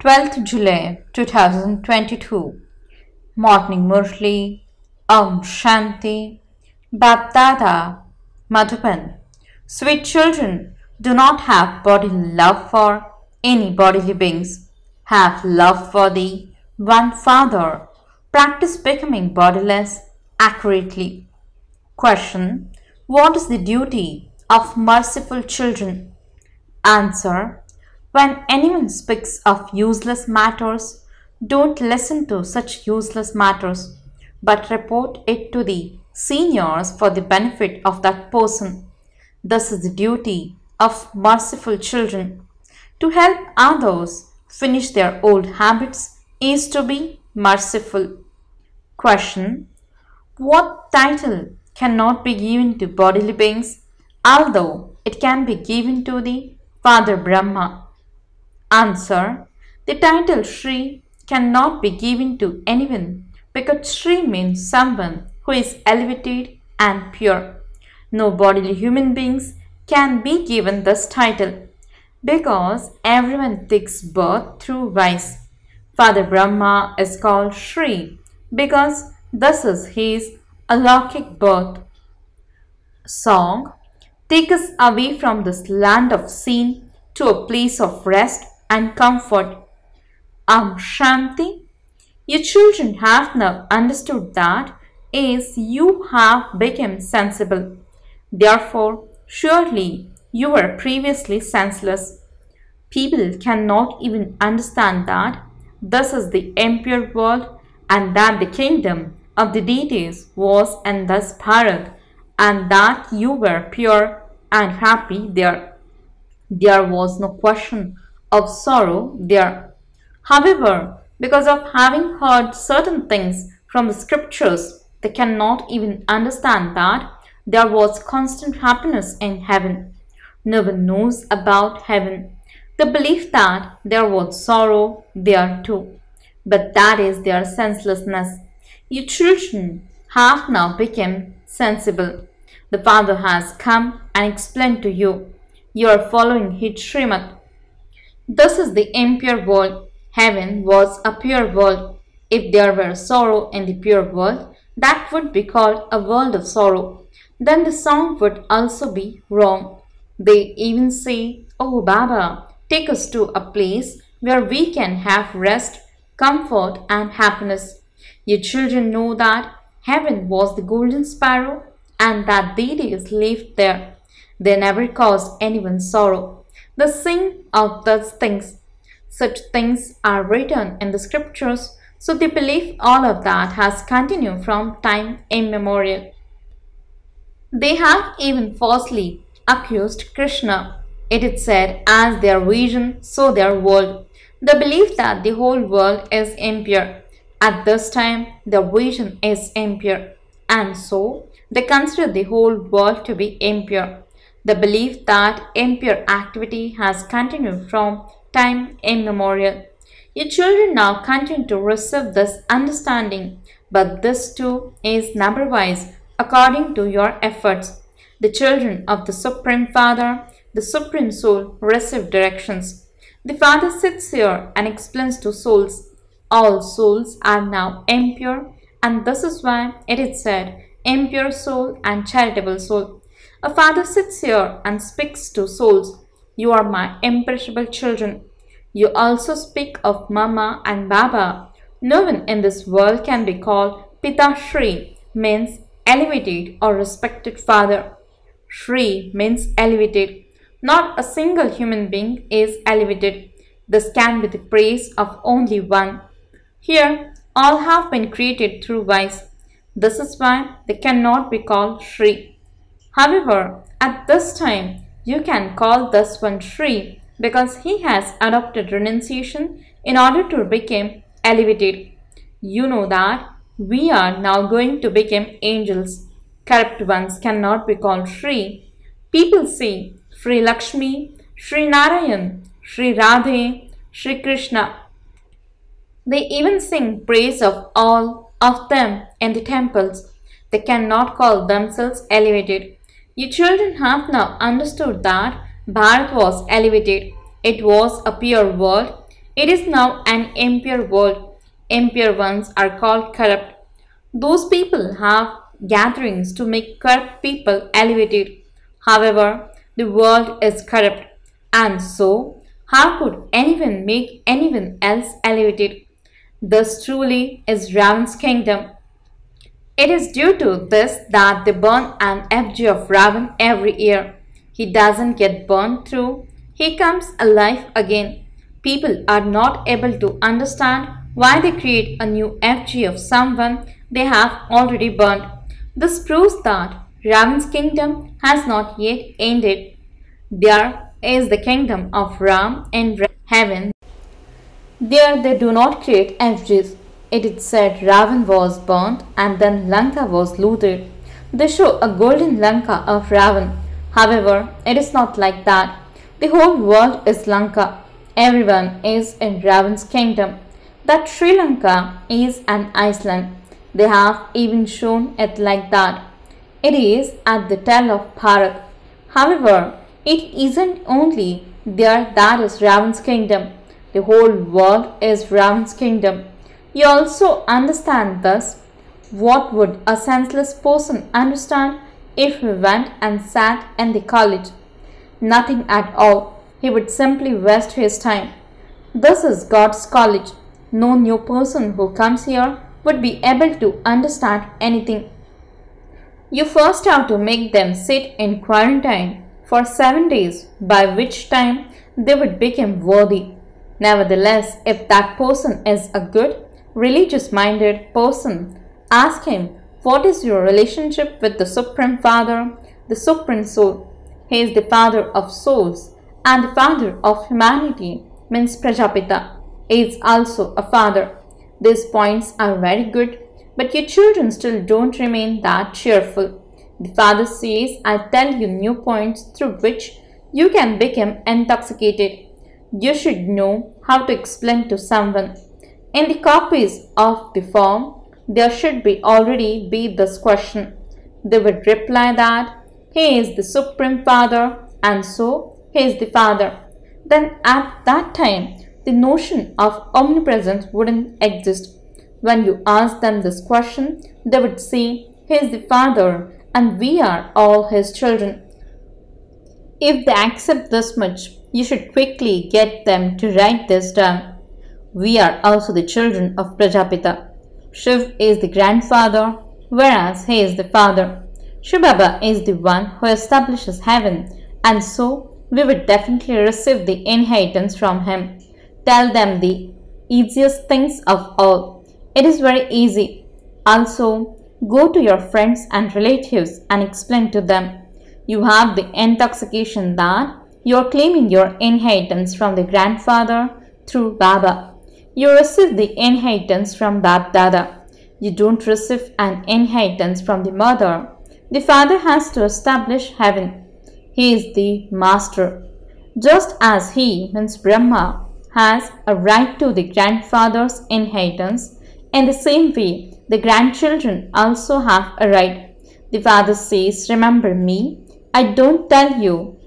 12th July 2022. Morning Murli, Shanti, BapDada, Madhuban. Sweet children, do not have bodily love for any bodily beings. Have love for the one Father. Practice becoming bodiless accurately. Question: what is the duty of merciful children? Answer: when anyone speaks of useless matters, don't listen to such useless matters, but report it to the seniors for the benefit of that person. This is the duty of merciful children. To help others finish their old habits is to be merciful. Question: what title cannot be given to bodily beings, although it can be given to the Father Brahma? Answer: the title Shri cannot be given to anyone because Shri means someone who is elevated and pure. No bodily human beings can be given this title because everyone takes birth through vice. Father Brahma is called Shri because this is his alaukic birth. Song: take us away from this land of sin to a place of rest and comfort. Shanti. Your children have now understood that as you have become sensible, therefore surely you were previously senseless. People cannot even understand that this is the impure world and that the kingdom of the deities was in this Bharat and that you were pure and happy there. There was no question of sorrow there. However, because of having heard certain things from the scriptures, they cannot even understand that there was constant happiness in heaven. No one knows about heaven. They believe that there was sorrow there too, but that is their senselessness. You children have now become sensible. The Father has come and explained to you. You are following his Srimad. This is the impure world. Heaven was a pure world. If there were sorrow in the pure world, that would be called a world of sorrow. Then the song would also be wrong. They even say, "Oh Baba, take us to a place where we can have rest, comfort and happiness." Your children know that heaven was the golden sparrow and that deities lived there. They never caused anyone sorrow. They sing out those things. Such things are written in the scriptures, so they believe all of that has continued from time immemorial. They have even falsely accused Krishna. It is said, as their vision, so their world. They believe that the whole world is impure. At this time, their vision is impure, and so they consider the whole world to be impure. They believe that impure activity has continued from time immemorial. Your children now continue to receive this understanding, but this too is number-wise according to your efforts. The children of the Supreme Father, the Supreme Soul, receive directions. The Father sits here and explains to souls. All souls are now impure, and this is why it is said, impure soul and charitable soul. A father sits here and speaks to souls. You are my imperishable children. You also speak of Mama and Baba. No one in this world can be called Pita Shri, means elevated or respected father. Shri means elevated. Not a single human being is elevated. This can be the praise of only one. Here, all have been created through vice. This is why they cannot be called Shri. However, at this time, you can call this one Shri because he has adopted renunciation in order to become elevated. You know that we are now going to become angels. Corrupt ones cannot be called Shri. People say Shri Lakshmi, Shri Narayan, Shri Radhe, Shri Krishna. They even sing praise of all of them in the temples. They cannot call themselves elevated. You children have now understood that Bharat was elevated. It was a pure world. It is now an impure world. Impure ones are called corrupt. Those people have gatherings to make corrupt people elevated. However, the world is corrupt, and so how could anyone make anyone else elevated? This truly is Ravan's kingdom. It is due to this that they burn an effigy of Ravan every year. He doesn't get burned through, he comes alive again. People are not able to understand why they create a new effigy of someone they have already burned. This proves that Ravan's kingdom has not yet ended. There is the kingdom of Ram in heaven. There they do not create effigies. It is said Ravan was burnt and then Lanka was looted. They show a golden Lanka of Ravan. However, it is not like that. The whole world is Lanka. Everyone is in Ravan's kingdom. That Sri Lanka is an island. They have even shown it like that. It is at the tail of Bharat. However, it isn't only there that is Ravan's kingdom. The whole world is Ravan's kingdom. You also understand this. What would a senseless person understand if he went and sat in the college? Nothing at all. He would simply waste his time. This is God's college. No new person who comes here would be able to understand anything. You first have to make them sit in quarantine for 7 days, by which time they would become worthy. Nevertheless, if that person is a good, religious-minded person, ask him, what is your relationship with the Supreme Father, the Supreme Soul? He is the Father of souls and the Father of humanity, means Prajapita is also a father. These points are very good, but your children still don't remain that cheerful. The father says, I tell you new points through which you can become intoxicated. You should know how to explain to someone. In the copies of the form, there should already be this question. They would reply that he is the Supreme Father and so he is the Father. Then at that time, the notion of omnipresence wouldn't exist. When you ask them this question, they would say, he is the Father and we are all his children. If they accept this much, you should quickly get them to write this down. We are also the children of Prajapita. Shiv is the grandfather, whereas he is the father. Shivbaba is the one who establishes heaven, and so we would definitely receive the inheritance from him. Tell them the easiest things of all. It is very easy. Also, go to your friends and relatives and explain to them. You have the intoxication that you are claiming your inheritance from the grandfather through Baba. You receive the inheritance from BapDada. You don't receive an inheritance from the mother. The father has to establish heaven. He is the master. Just as he, means Brahma, has a right to the grandfather's inheritance, in the same way, the grandchildren also have a right. The father says, remember me. I don't tell you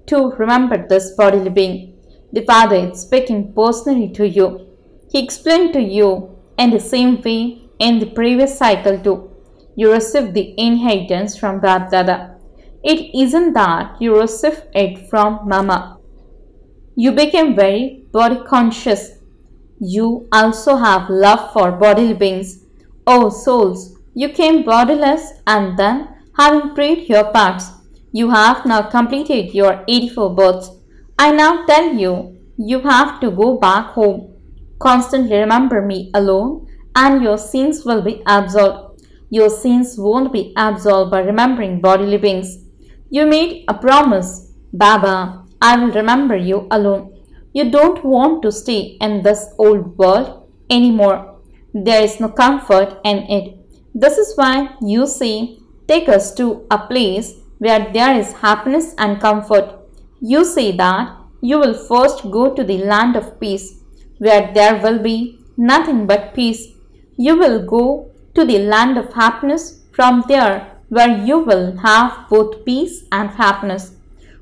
to remember this bodily being. The father is speaking personally to you. He explained to you in the same way in the previous cycle too. You receive the inheritance from BapDada. It isn't that you receive it from Mama. You became very body conscious. You also have love for bodily beings. Oh souls, you came bodiless and then, having prayed your parts, you have now completed your 84 births. I now tell you, you have to go back home. Constantly remember me alone and your sins will be absolved. Your sins won't be absolved by remembering bodily beings. You made a promise, Baba, I will remember you alone. You don't want to stay in this old world anymore. There is no comfort in it. This is why you say, take us to a place where there is happiness and comfort. You say that you will first go to the land of peace, where there will be nothing but peace. You will go to the land of happiness from there, where you will have both peace and happiness.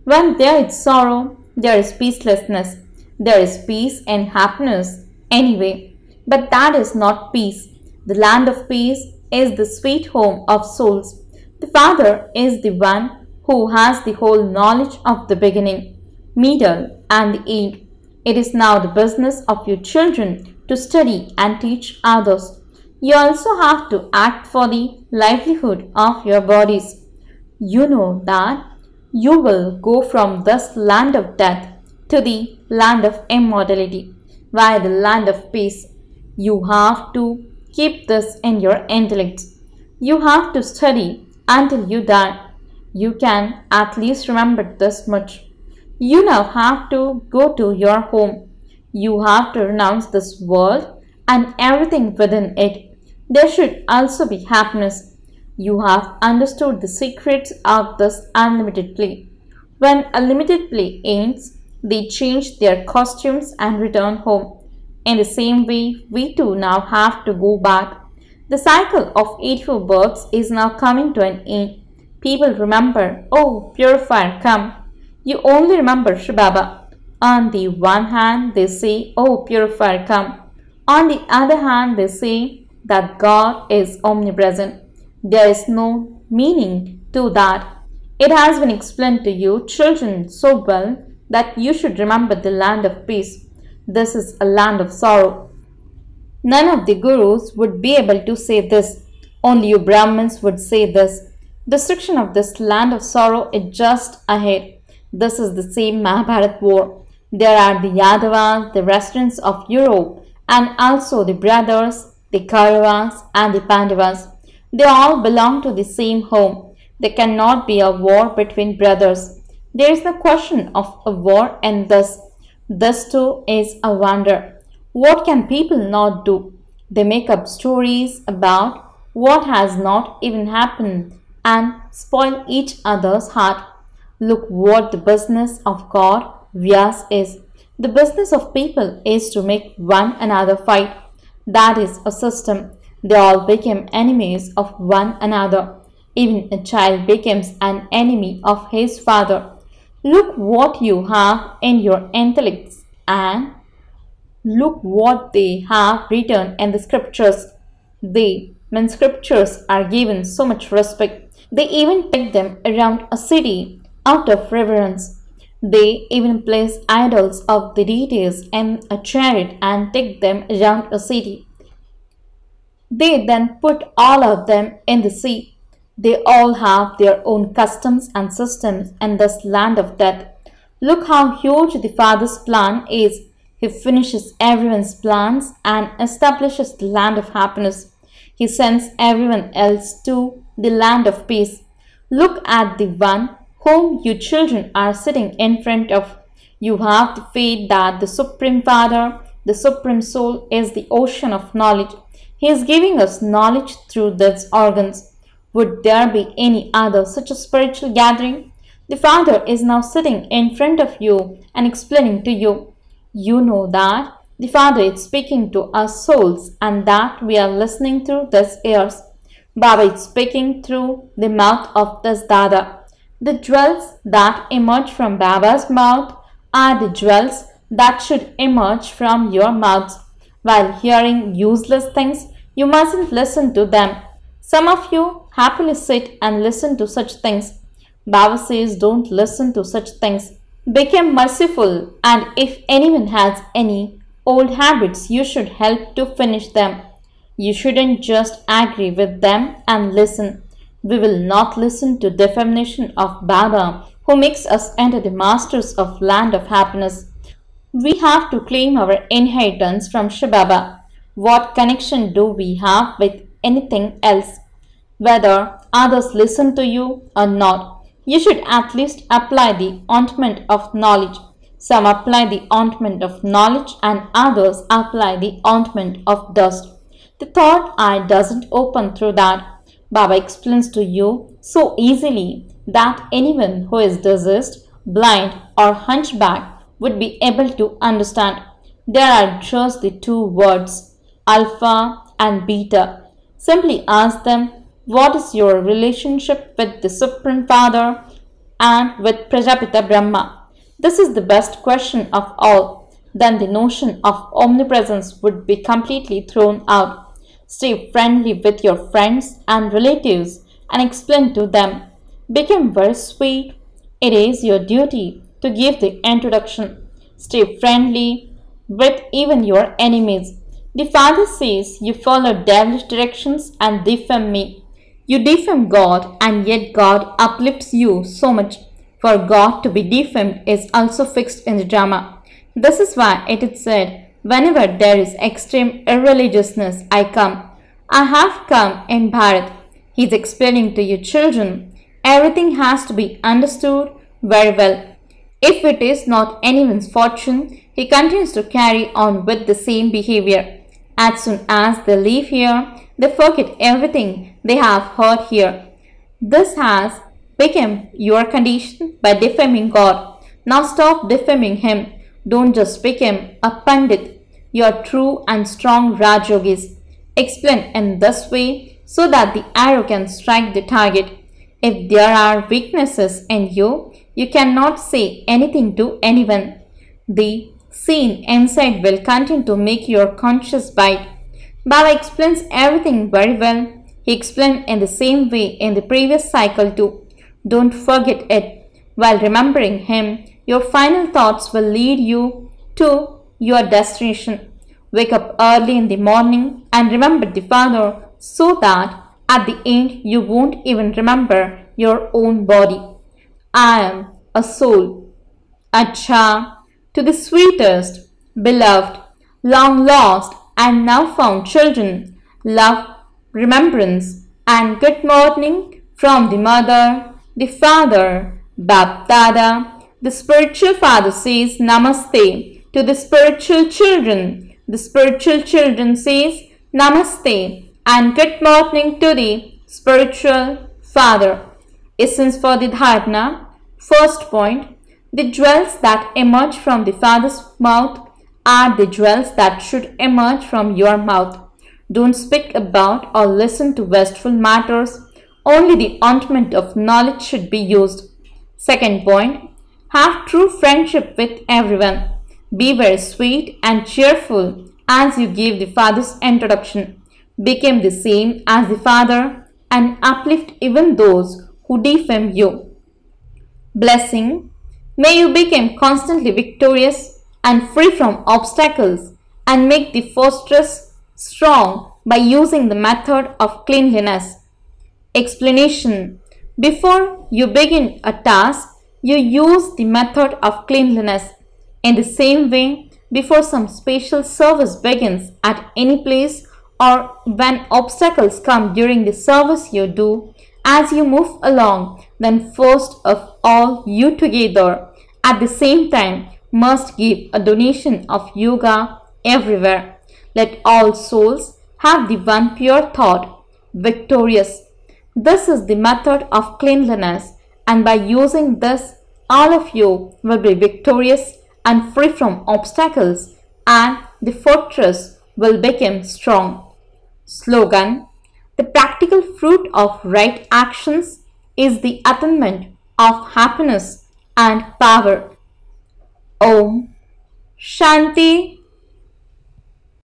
When there is sorrow, there is peacelessness. There is peace and happiness anyway, but that is not peace. The land of peace is the sweet home of souls. The Father is the one who has the whole knowledge of the beginning, middle, and the end. It is now the business of your children to study and teach others. You also have to act for the livelihood of your bodies. You know that you will go from this land of death to the land of immortality via the land of peace. You have to keep this in your intellect. You have to study until you die. You can at least remember this much. You now have to go to your home. You have to renounce this world and everything within it. There should also be happiness. You have understood the secrets of this unlimited play. When a limited play ends, they change their costumes and return home. In the same way, we too now have to go back. The cycle of 84 births is now coming to an end. People remember, oh, purifier, come. You only remember shivbaba. On the one hand, they say, oh, purifier, come. On the other hand, they say that God is omnipresent. There is no meaning to that. It has been explained to you, children, so well that you should remember the land of peace. This is a land of sorrow. None of the gurus would be able to say this. Only you Brahmins would say this. Destruction of this land of sorrow is just ahead. This is the same Mahabharat war. There are the Yadavas, the residents of Europe, and also the brothers, the Kauravas, and the Pandavas. They all belong to the same home. There cannot be a war between brothers. There is no question of a war in this. This too is a wonder. What can people not do? They make up stories about what has not even happened and spoil each other's heart. Look what the business of God, Vyas, is. The business of people is to make one another fight. That is a system. They all became enemies of one another. Even a child becomes an enemy of his father. Look what you have in your intellects and look what they have written in the scriptures. They, when scriptures are given so much respect, they even take them around a city out of reverence. They even place idols of the deities in a chariot and take them around a city. They then put all of them in the sea. They all have their own customs and systems in this land of death. Look how huge the Father's plan is. He finishes everyone's plans and establishes the land of happiness. He sends everyone else to the land of peace. Look at the one whom you children are sitting in front of. You have the faith that the Supreme Father, the Supreme Soul, is the ocean of knowledge. He is giving us knowledge through these organs. Would there be any other such a spiritual gathering? The Father is now sitting in front of you and explaining to you. You know that the Father is speaking to our souls and that we are listening through these ears. Baba is speaking through the mouth of this Dada. The jewels that emerge from Baba's mouth are the jewels that should emerge from your mouths. While hearing useless things, you mustn't listen to them. Some of you happily sit and listen to such things. Baba says don't listen to such things. Become merciful, and if anyone has any old habits, you should help to finish them. You shouldn't just agree with them and listen. We will not listen to defamation of Baba, who makes us enter the masters of land of happiness. We have to claim our inheritance from shivbaba. What connection do we have with anything else? Whether others listen to you or not, you should at least apply the ointment of knowledge. Some apply the ointment of knowledge and others apply the ointment of dust. The third eye doesn't open through that. Baba explains to you so easily that anyone who is diseased, blind or hunchback would be able to understand. There are just the two words, alpha and beta. Simply ask them, what is your relationship with the Supreme Father and with Prajapita Brahma? This is the best question of all. then the notion of omnipresence would be completely thrown out. Stay friendly with your friends and relatives and explain to them. Become very sweet. It is your duty to give the introduction. Stay friendly with even your enemies. The Father says you follow devilish directions and defame me. You defame God, and yet God uplifts you so much. For God to be defamed is also fixed in the drama. This is why it is said, whenever there is extreme irreligiousness, I come. I have come in Bharat. He is explaining to you children. Everything has to be understood very well. If it is not anyone's fortune, he continues to carry on with the same behavior. As soon as they leave here, they forget everything they have heard here. This has become your condition by defaming God. Now stop defaming him. Don't just become a pandit. You are true and strong Rajyogis. Explain in this way so that the arrow can strike the target. If there are weaknesses in you, you cannot say anything to anyone. The scene inside will continue to make your conscience bite. Baba explains everything very well. He explained in the same way in the previous cycle too. Don't forget it. While remembering him, your final thoughts will lead you to your destination. Wake up early in the morning and remember the Father so that at the end you won't even remember your own body. I am a soul. Acha, to the sweetest, beloved, long lost and now found children, love, remembrance and good morning from the mother, the father, BapDada. The spiritual father says Namaste to the spiritual children. The spiritual children says Namaste and good morning to the spiritual father. Essence for the dharana. First point, the jewels that emerge from the father's mouth are the jewels that should emerge from your mouth. Don't speak about or listen to wasteful matters. Only the ointment of knowledge should be used. Second point, have true friendship with everyone. Be very sweet and cheerful as you give the Father's introduction. Become the same as the Father and uplift even those who defame you. Blessing. May you become constantly victorious and free from obstacles and make the fortress strong by using the method of cleanliness. Explanation. Before you begin a task, you use the method of cleanliness. In the same way, before some special service begins at any place or when obstacles come during the service you do, as you move along, then first of all you together at the same time must give a donation of yoga everywhere. Let all souls have the one pure thought, victorious. This is the method of cleanliness, and by using this, all of you will be victorious and free from obstacles, and the fortress will become strong. Slogan. The practical fruit of right actions is the attainment of happiness and power. Om Shanti